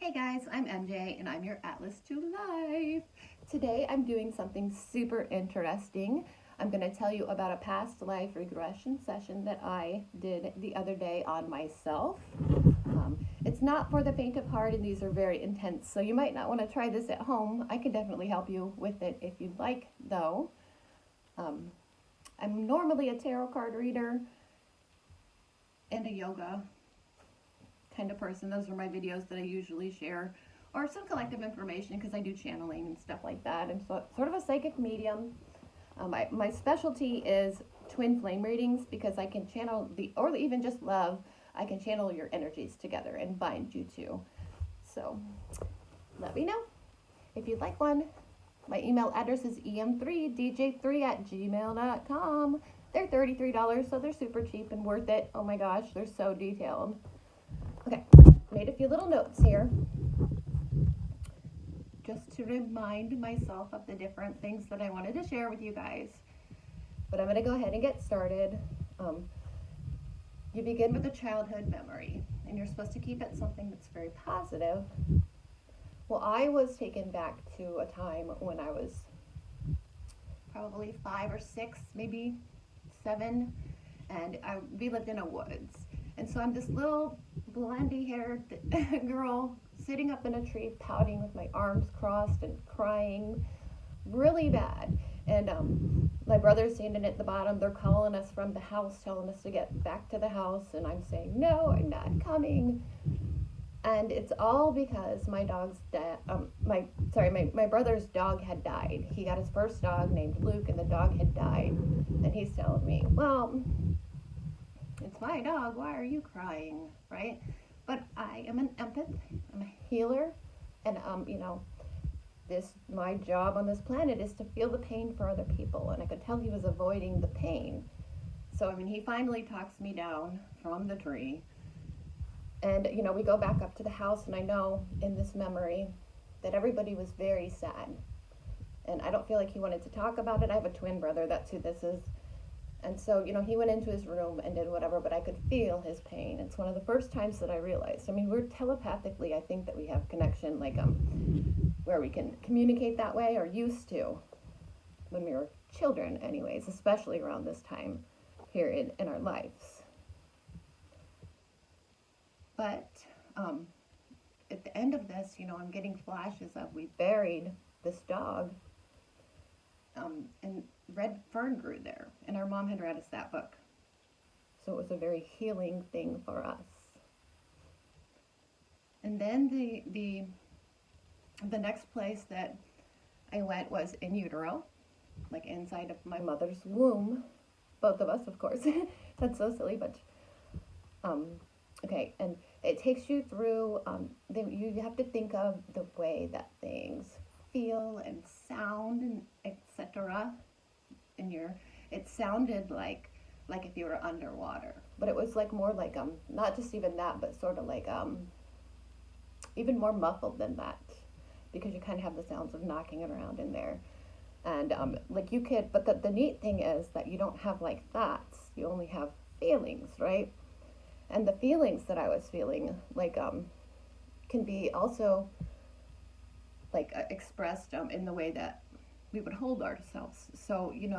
Hey guys, I'm MJ and I'm your Atlas to Life. Today I'm doing something super interesting. I'm going to tell you about a past life regression session that I did the other day on myself. It's not for the faint of heart and these are very intense, so you might not want to try this at home. I can definitely help you with it if you'd like, though. I'm normally a tarot card reader and a yoga kind of person. Those are my videos that I usually share, or some collective information because I do channeling and stuff like that. I'm sort of a psychic medium. My specialty is twin flame readings because I can channel or even just love, I can channel your energies together and bind you to. So let me know if you'd like one. My email address is em3dj3@gmail.com. They're $33, so they're super cheap and worth it. Oh my gosh, they're so detailed. Okay, made a few little notes here just to remind myself of the different things that I wanted to share with you guys. But I'm going to go ahead and get started. You begin with a childhood memory, and you're supposed to keep it something that's very positive. Well, I was taken back to a time when I was probably 5 or 6, maybe 7, and we lived in a woods. And so I'm this little blondie-haired girl sitting up in a tree, pouting with my arms crossed and crying really bad. And my brother's standing at the bottom. They're calling us from the house, telling us to get back to the house. And I'm saying, no, I'm not coming. And it's all because my brother's dog had died. He got his first dog named Luke, and the dog had died. And he's telling me, well, it's my dog, why are you crying, right? But I am an empath, I'm a healer, and my job on this planet is to feel the pain for other people, and I could tell he was avoiding the pain. So he finally talks me down from the tree, and we go back up to the house, and I know in this memory that everybody was very sad, and I don't feel like he wanted to talk about it. I have a twin brother, that's who this is. And so, he went into his room and did whatever, but I could feel his pain. It's one of the first times that I realized. We're telepathically, I think that we have connection, where we can communicate that way, or used to, when we were children anyways, especially around this time period in our lives. But at the end of this, I'm getting flashes of we buried this dog, and red fern grew there, and our mom had read us that book. So it was a very healing thing for us. And then the next place that I went was in Utero, like inside of my mother's womb. Both of us, of course. That's so silly, but okay. And it takes you through. You have to think of the way that things feel and sound and etc. It sounded like if you were underwater, but it was more like not just even that, but sort of like even more muffled than that, because you kind of have the sounds of knocking it around in there, and you could. But the neat thing is that you don't have thoughts; you only have feelings, right? And the feelings that I was feeling can be also expressed in the way that we would hold ourselves. So you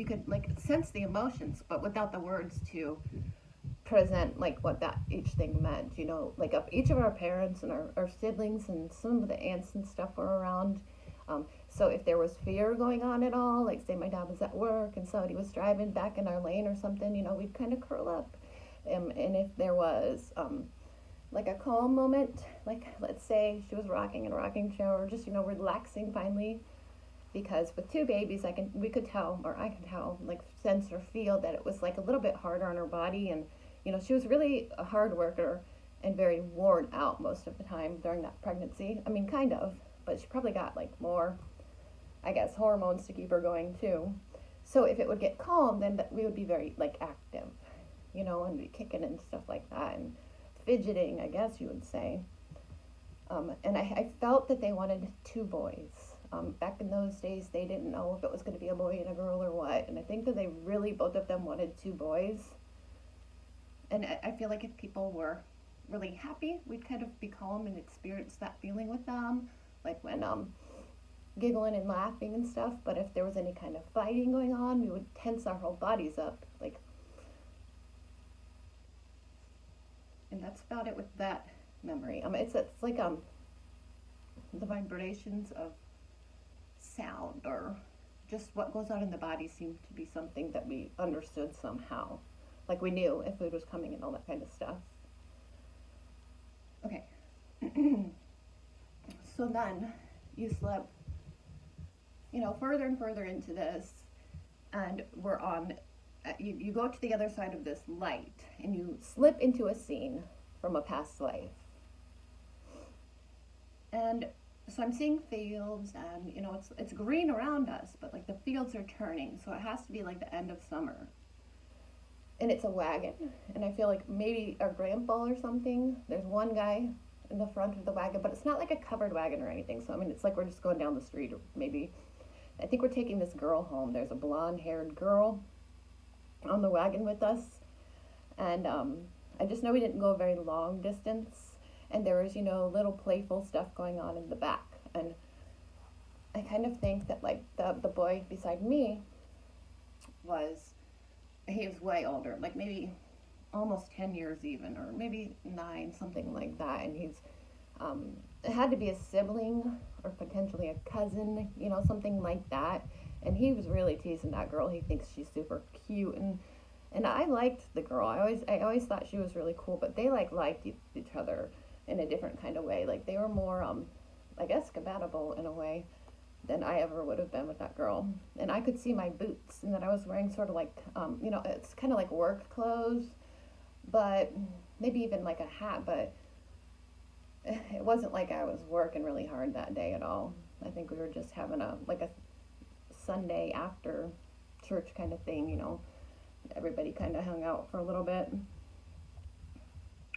could sense the emotions, but without the words to present what that each thing meant. Of each of our parents and our siblings and some of the aunts and stuff were around. So if there was fear going on at all, say my dad was at work and somebody was driving back in our lane or something, we'd kind of curl up. And if there was a calm moment, let's say she was rocking in a rocking chair, or just relaxing finally, because with 2 babies I could tell, sense or feel that it was a little bit harder on her body, and she was really a hard worker and very worn out most of the time during that pregnancy. Kind of, but she probably got more, I guess, hormones to keep her going too. So if it would get calm, then we would be very active, and be kicking and stuff like that, and fidgeting, I guess you would say. And I felt that they wanted 2 boys. Back in those days, they didn't know if it was going to be a boy and a girl or what. And I think that they really, both of them wanted 2 boys. And I feel like if people were really happy, we'd kind of be calm and experience that feeling with them, like when giggling and laughing and stuff. But if there was any kind of fighting going on, we would tense our whole bodies up, like. And that's about it with that memory. It's like the vibrations of sound, or just what goes on in the body, seemed to be something that we understood somehow, like we knew if food was coming and all that kind of stuff. Okay. So then you slip, further and further into this, and we're on. You go to the other side of this light, and you slip into a scene from a past life. And so I'm seeing fields, and it's green around us, but like the fields are turning, so it has to be like the end of summer. And it's a wagon, and I feel like maybe our grandpa or something. There's one guy in the front of the wagon, but it's not like a covered wagon or anything. So it's like we're just going down the street, or maybe I think we're taking this girl home. There's a blonde-haired girl on the wagon with us, and I just know we didn't go a very long distance, and there was little playful stuff going on in the back. And I kind of think that like the boy beside me he was way older, like maybe almost 10 years even, or maybe 9, something like that. And it had to be a sibling or potentially a cousin, something like that. And he was really teasing that girl. He thinks she's super cute, and I liked the girl. I always thought she was really cool, but they liked each other in a different kind of way. Like they were more I guess compatible in a way than I ever would have been with that girl. And I could see my boots, and that I was wearing sort of like it's kind of like work clothes, but maybe even like a hat, but it wasn't like I was working really hard that day at all. I think we were just having a Sunday after church kind of thing. Everybody kind of hung out for a little bit.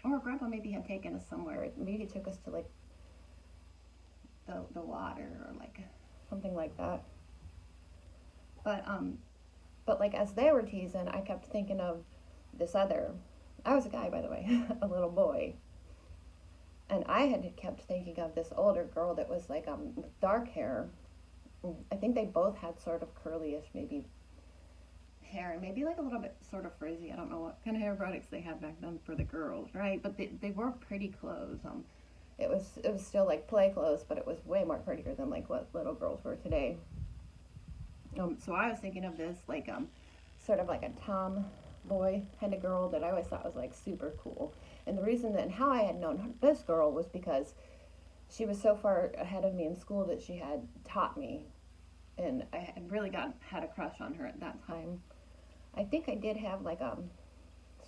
Or Grandpa maybe had taken us somewhere. Maybe he took us to like the water, or like something like that. But like as they were teasing, I kept thinking of this other. I was a guy, by the way, a little boy. And I had kept thinking of this older girl that was like with dark hair. I think they both had sort of curly-ish maybe hair, and maybe like a little bit sort of frizzy. I don't know what kind of hair products they had back then for the girls, right? But they wore pretty clothes. It was still like play clothes, but it was way more prettier than like what little girls wear today. So I was thinking of this like sort of like a tomboy kind of girl that I always thought was like super cool. And the reason that and how I had known this girl was because she was so far ahead of me in school that she had taught me, and I had really had a crush on her at that time. I think I did have like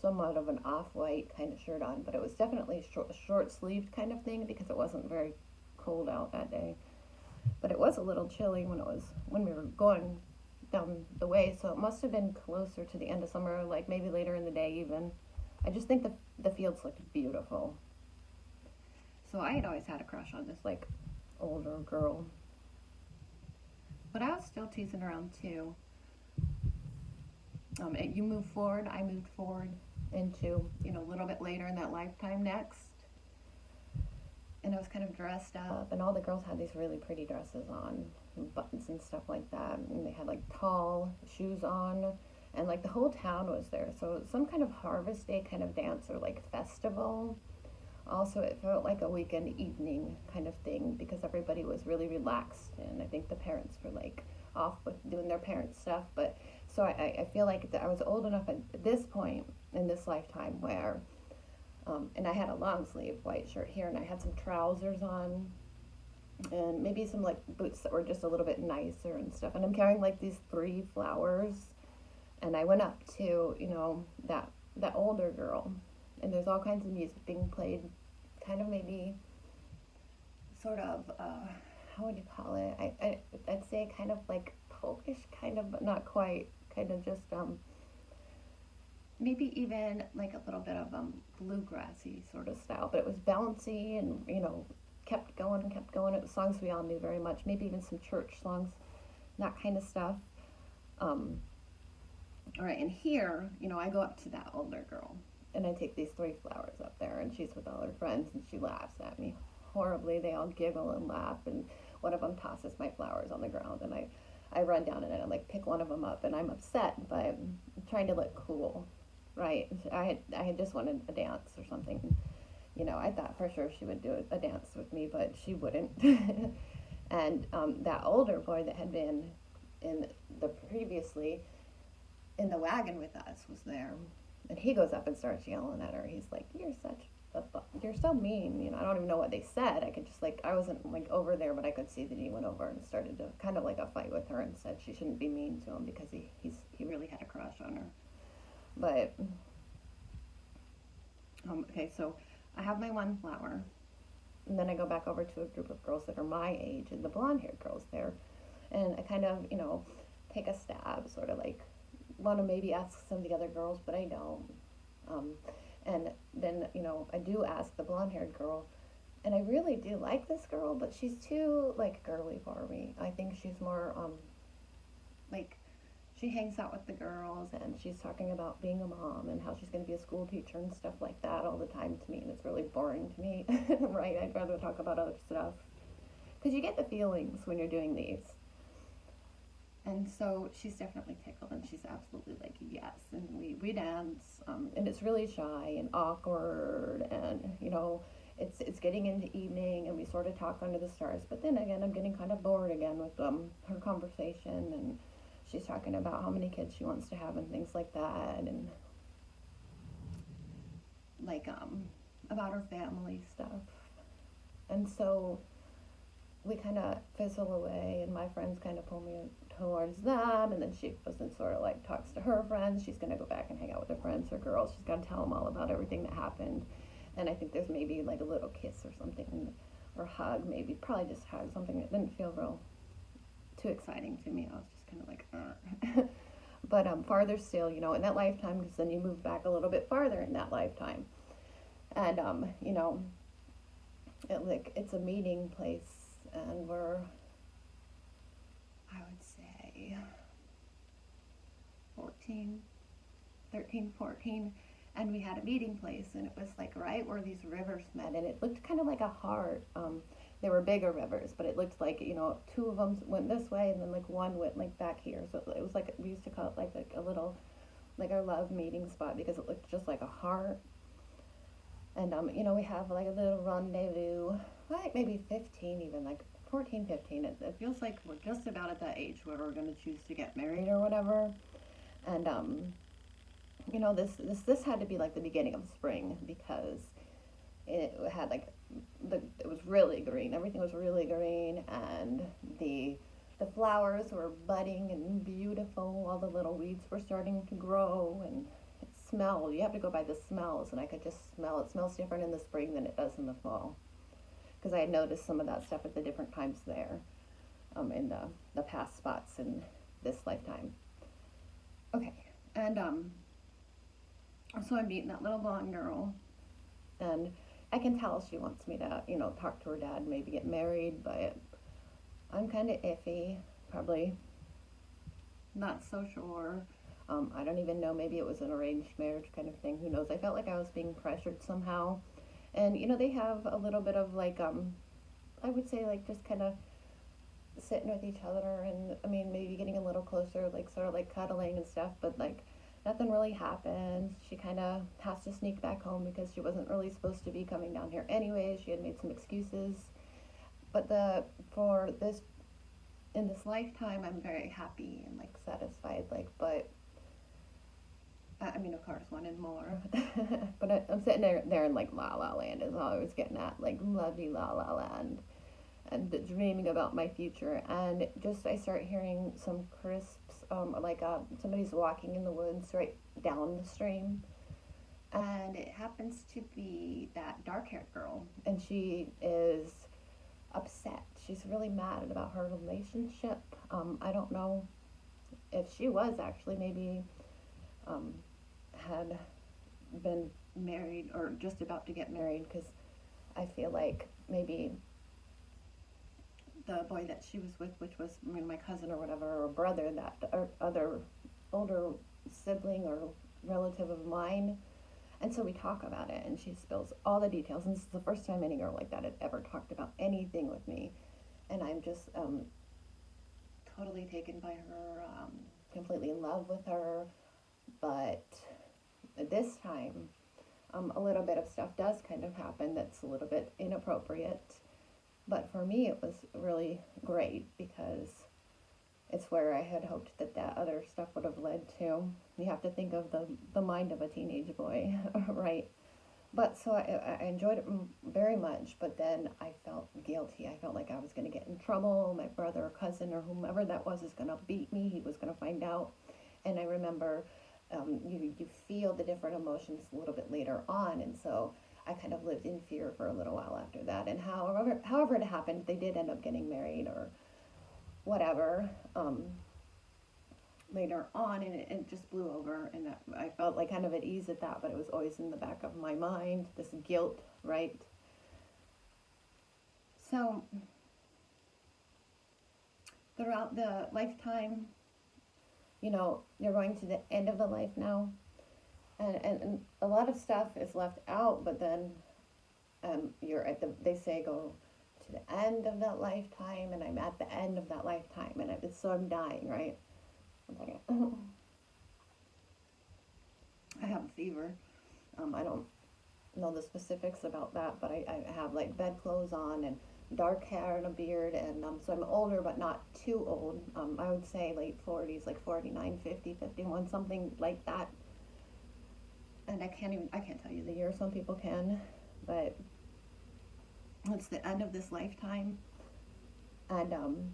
somewhat of an off-white kind of shirt on, but it was definitely short-sleeved kind of thing because it wasn't very cold out that day. But it was a little chilly when we were going down the way, so it must have been closer to the end of summer, like maybe later in the day even. I just think the fields looked beautiful. So I had always had a crush on this like older girl. But I was still teasing around too. You moved forward, I moved forward into, a little bit later in that lifetime next. And I was kind of dressed up, and all the girls had these really pretty dresses on, and buttons and stuff like that. And they had like tall shoes on, and like the whole town was there. So it was some kind of harvest day kind of dance or like festival. Also, it felt like a weekend evening kind of thing because everybody was really relaxed, and I think the parents were like off with doing their parent stuff. But so I feel like I was old enough at this point in this lifetime where, and I had a long sleeve white shirt here, and I had some trousers on, and maybe some like boots that were just a little bit nicer and stuff. And I'm carrying like these 3 flowers, and I went up to that older girl. And there's all kinds of music being played, kind of maybe sort of, how would you call it? I'd say kind of like folkish, kind of, but not quite, kind of just, maybe even like a little bit of bluegrassy sort of style. But it was bouncy and, kept going. It was songs we all knew very much, maybe even some church songs, that kind of stuff. All right, and here, I go up to that older girl. and I take these 3 flowers up there, and she's with all her friends, and she laughs at me horribly. They all giggle and laugh, and one of them tosses my flowers on the ground, and I run down and I like pick one of them up, and I'm upset, but I'm trying to look cool, right? I had just wanted a dance or something. You know, I thought for sure she would do a dance with me, but she wouldn't. And that older boy that had been in the previously in the wagon with us was there, and he goes up and starts yelling at her. He's like, you're so mean. You know, I don't even know what they said. I could just like, I wasn't like over there, but I could see that he went over and started to kind of like a fight with her and said she shouldn't be mean to him because he really had a crush on her. But okay, so I have my 1 flower, and then I go back over to a group of girls that are my age, and the blonde-haired girls there, and I kind of, you know, take a stab, sort of like want to maybe ask some of the other girls, but I don't. And then, you know, I do ask the blonde-haired girl, and I really do like this girl, but she's too, like, girly for me. I think she's more, like, she hangs out with the girls, and she's talking about being a mom and how she's going to be a school teacher and stuff like that all the time to me, and it's really boring to me, right? I'd rather talk about other stuff. Because you get the feelings when you're doing these. And so she's definitely tickled, and she's absolutely like, yes. And we dance, and it's really shy and awkward, and, you know, it's getting into evening, and we sort of talk under the stars. But then again, I'm getting kind of bored again with her conversation, and she's talking about how many kids she wants to have and things like that, and like about her family stuff. And so we kind of fizzle away, and my friends kind of pull me towards them, and then she goes and sort of like talks to her friends. She's going to go back and hang out with her friends, her girls. She's going to tell them all about everything that happened, and I think there's maybe like a little kiss or something, or hug, maybe, probably just hug, something that didn't feel real too exciting to me. I was just kind of like, but farther still, you know, in that lifetime, because then you move back a little bit farther in that lifetime, and you know, it's a meeting place. And we're, I would say, 13, 14, and we had a meeting place, and it was like right where these rivers met, and it looked kind of like a heart. They were bigger rivers, but it looked like, you know, 2 of them went this way, and then like one went like back here. So it was like, we used to call it like a little, like our love meeting spot, because it looked just like a heart. And you know, we have like a little rendezvous, like maybe 15, even like 14, 15. It feels like we're just about at that age where we're going to choose to get married or whatever. And you know, this had to be like the beginning of spring, because it had like it was really green. Everything was really green, and the flowers were budding and beautiful. All the little weeds were starting to grow, and smell. You have to go by the smells, and I could just smell. It smells different in the spring than it does in the fall, because I had noticed some of that stuff at the different times there, in the past spots in this lifetime. Okay, and so I'm meeting that little blonde girl, and I can tell she wants me to, you know, talk to her dad, maybe get married, but I'm kind of iffy, probably not so sure. I don't even know, maybe it was an arranged marriage kind of thing, who knows. I felt like I was being pressured somehow. And, you know, they have a little bit of like, I would say like just kind of sitting with each other, and I mean, maybe getting a little closer, like sort of like cuddling and stuff, but like nothing really happens. She kind of has to sneak back home because she wasn't really supposed to be coming down here anyway. She had made some excuses. But for this, in this lifetime, I'm very happy and like satisfied, like, but I mean, of course, wanted more. But I'm sitting there in like La La Land is all I was getting at, like lovey La La Land, and dreaming about my future. And just I start hearing some crisps, like somebody's walking in the woods right down the stream, and it happens to be that dark-haired girl, and she is upset. She's really mad about her relationship. I don't know if she was actually maybe had been married or just about to get married, because I feel like maybe the boy that she was with, which was, I mean, my cousin or whatever, or brother, that or other older sibling or relative of mine, And so we talk about it, and she spills all the details. And this is the first time any girl like that had ever talked about anything with me. And I'm just totally taken by her, completely in love with her. But this time, a little bit of stuff does kind of happen that's a little bit inappropriate. But for me, it was really great because it's where I had hoped that that other stuff would have led to. You have to think of the mind of a teenage boy, right? But so I enjoyed it very much, but then I felt guilty. I felt like I was going to get in trouble. My brother or cousin or whomever that was is going to beat me. He was going to find out. And I remember you feel the different emotions a little bit later on. And so I kind of lived in fear for a little while after that. And however it happened, they did end up getting married or whatever later on, and it just blew over, and I felt like kind of at ease at that, but it was always in the back of my mind, this guilt, right? So throughout the lifetime, you're going to the end of the life now, and a lot of stuff is left out, but then you're at they say go to the end of that lifetime, and I'm at the end of that lifetime, and I'm dying, right? One second. I have a fever. I don't know the specifics about that, but I have like bedclothes on and dark hair and a beard, and so I'm older, but not too old. I would say late 40s, like 49, 50, 51, something like that. And I can't tell you the year. Some people can, but it's the end of this lifetime, and I'm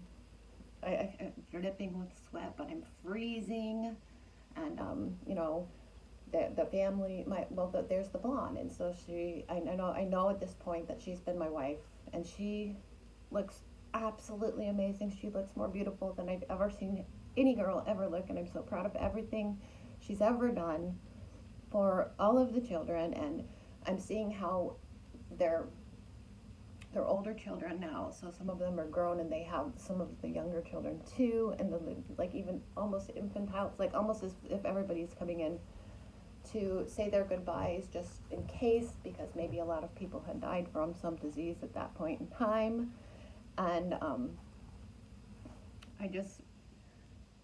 dripping with sweat, but I'm freezing, and the family, there's the blonde, and so I know at this point that she's been my wife, and she looks absolutely amazing. She looks more beautiful than I've ever seen any girl ever look, and I'm so proud of everything she's ever done for all of the children, and I'm seeing how they're older children now, so some of them are grown, and they have some of the younger children too, and like even almost infantile. It's like almost as if everybody's coming in to say their goodbyes just in case, because maybe a lot of people had died from some disease at that point in time. And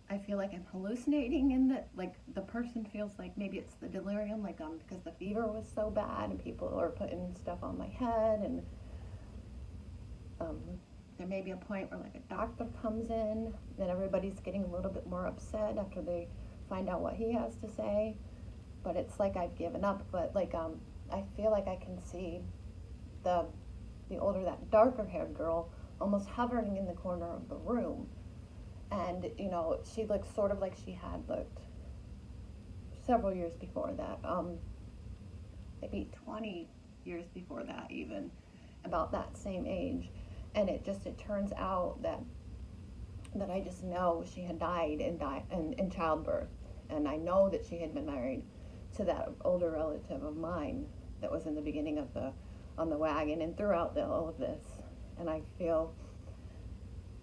I feel like I'm hallucinating, in that like the person feels like maybe it's the delirium, like because the fever was so bad and people are putting stuff on my head, and there may be a point where like a doctor comes in, and everybody's getting a little bit more upset after they find out what he has to say. But it's like I've given up. But like I feel like I can see the older, that darker haired girl almost hovering in the corner of the room, and she looks sort of like she had looked several years before that, maybe 20 years before that, even about that same age. And it turns out that I just know she had died in childbirth, and I know that she had been married to that older relative of mine that was in the beginning of on the wagon and throughout all of this. And I feel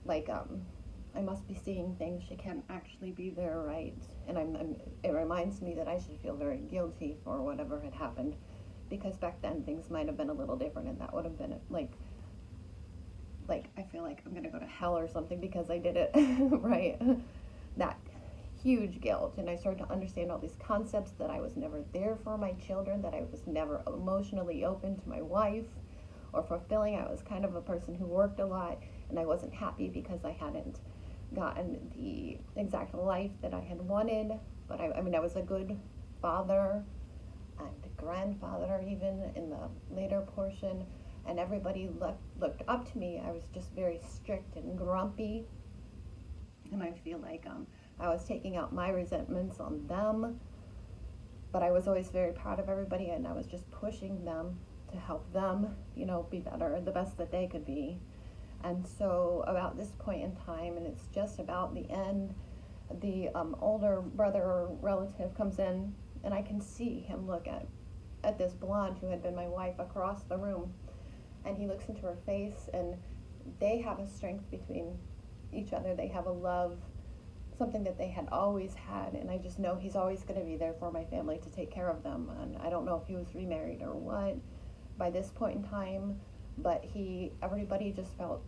like I must be seeing things. She can't actually be there, right? And it reminds me that I should feel very guilty for whatever had happened, because back then things might have been a little different, and that would have been like I feel like I'm gonna go to hell or something because I did it, right? That huge guilt. And I started to understand all these concepts, that I was never there for my children, that I was never emotionally open to my wife or fulfilling. I was kind of a person who worked a lot, and I wasn't happy because I hadn't gotten the exact life that I had wanted. But I was a good father and grandfather even in the later portion, and everybody looked up to me. I was just very strict and grumpy, and I feel like I was taking out my resentments on them, but I was always very proud of everybody, and I was just pushing them to help them, be better, the best that they could be. And so about this point in time, and it's just about the end, the older brother or relative comes in, and I can see him look at this blonde who had been my wife across the room, and he looks into her face, and they have a strength between each other. They have a love, something that they had always had, and I just know he's always going to be there for my family to take care of them. And I don't know if he was remarried or what by this point in time, but everybody just felt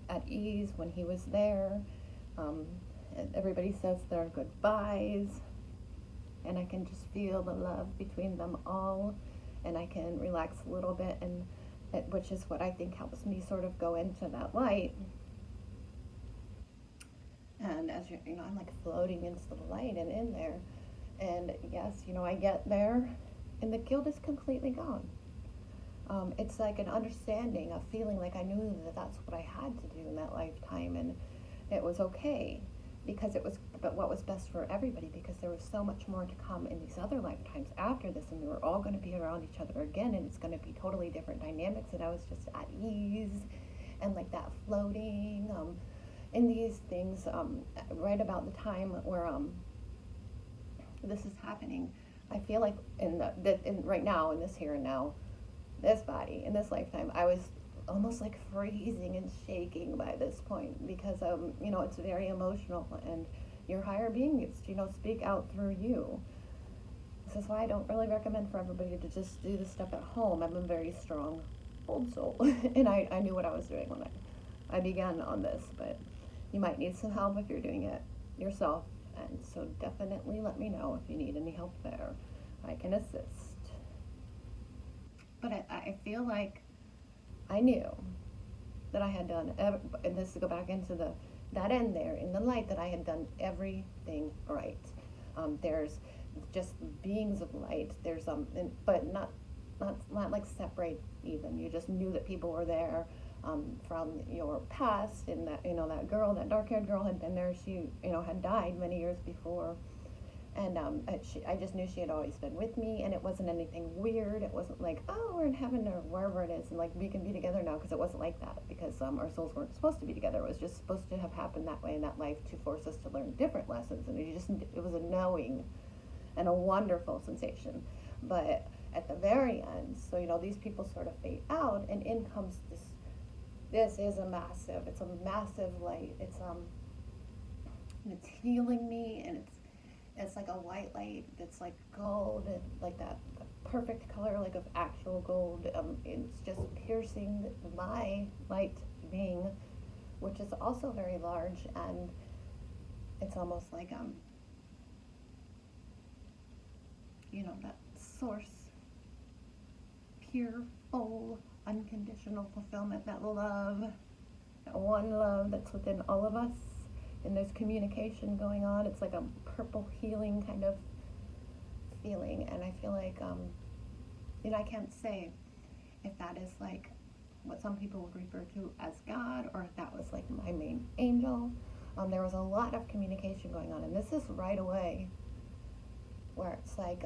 at ease when he was there. And everybody says their goodbyes, and I can just feel the love between them all, and I can relax a little bit, and which is what I think helps me sort of go into that light. And as I'm like floating into the light and in there, and yes, I get there, and the guilt is completely gone. It's like an understanding, a feeling like I knew that that's what I had to do in that lifetime, and it was okay, because it was but what was best for everybody, because there was so much more to come in these other lifetimes after this, and we were all going to be around each other again, and it's going to be totally different dynamics, and I was just at ease and like that floating in these things right about the time where this is happening. I feel like in right now, in this here and now, this body, in this lifetime, I was almost like freezing and shaking by this point, because it's very emotional, and your higher being is speak out through you. This is why I don't really recommend for everybody to just do this stuff at home. I'm a very strong old soul and I knew what I was doing when I began on this, but you might need some help if you're doing it yourself, and so definitely let me know if you need any help there. I can assist. But I feel like I knew that I had done, and this to go back into that end there, in the light, that I had done everything right. There's just beings of light. There's but not like separate even. You just knew that people were there from your past, and that that girl, that dark-haired girl, had been there. She had died many years before. And I just knew she had always been with me, and it wasn't anything weird. It wasn't like, oh, we're in heaven or wherever it is, and like we can be together now, because it wasn't like that, because our souls weren't supposed to be together. It was just supposed to have happened that way in that life to force us to learn different lessons, and it was a knowing and a wonderful sensation. But at the very end, so these people sort of fade out, and in comes this. It's a massive light. It's healing me, and it's like a white light that's like gold, and like that perfect color, like of actual gold. It's just piercing my light being, which is also very large, and it's almost like that source, pure, full, unconditional fulfillment, that love, that one love that's within all of us. And there's communication going on. It's like a purple healing kind of feeling, and I feel like I can't say if that is like what some people would refer to as God, or if that was like my main angel. There was a lot of communication going on, and this is right away where it's like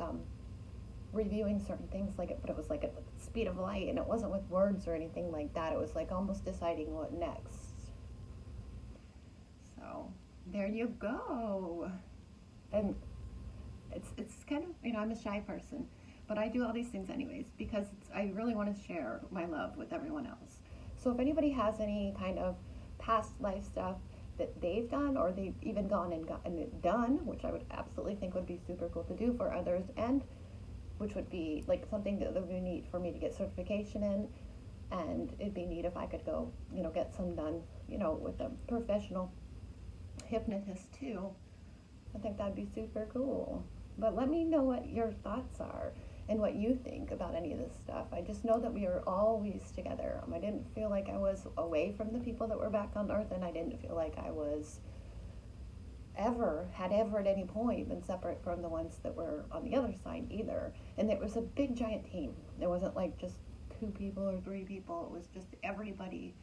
reviewing certain things, but it was like at the speed of light, and it wasn't with words or anything like that. It was like almost deciding what next. So there you go. And it's kind of, I'm a shy person, but I do all these things anyways, because I really want to share my love with everyone else. So if anybody has any kind of past life stuff that they've done, or they've even gone and gotten it done, which I would absolutely think would be super cool to do for others, and which would be like something that would be neat for me to get certification in, and it'd be neat if I could go, get some done, with a professional hypnotist too. I think that'd be super cool. But let me know what your thoughts are and what you think about any of this stuff. I just know that we are always together. I didn't feel like I was away from the people that were back on Earth, and I didn't feel like I was ever at any point been separate from the ones that were on the other side either. And it was a big giant team. It wasn't like just 2 people or 3 people. It was just everybody,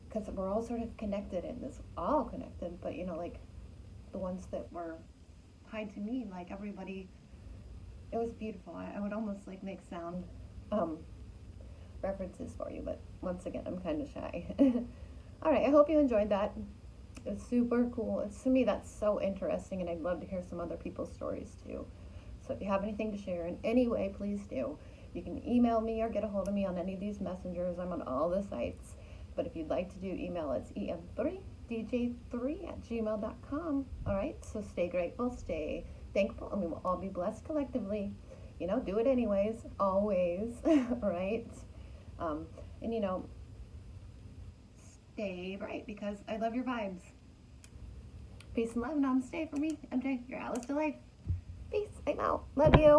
because we're all sort of connected, and it's all connected, but like the ones that were tied to me, like everybody, it was beautiful. I would almost like make sound references for you, but once again, I'm kind of shy. All right, I hope you enjoyed that. It's super cool. To me, that's so interesting, and I'd love to hear some other people's stories too. So if you have anything to share in any way, please do. You can email me or get a hold of me on any of these messengers. I'm on all the sites. But if you'd like to do email, it's em3dj3@gmail.com. All right, so stay grateful, stay thankful, and we will all be blessed collectively. You know, do it anyways, always. All right, and you know, stay bright because I love your vibes. Peace and love. Namaste for me, MJ, your Alice to life. Peace. I'm out. Love you.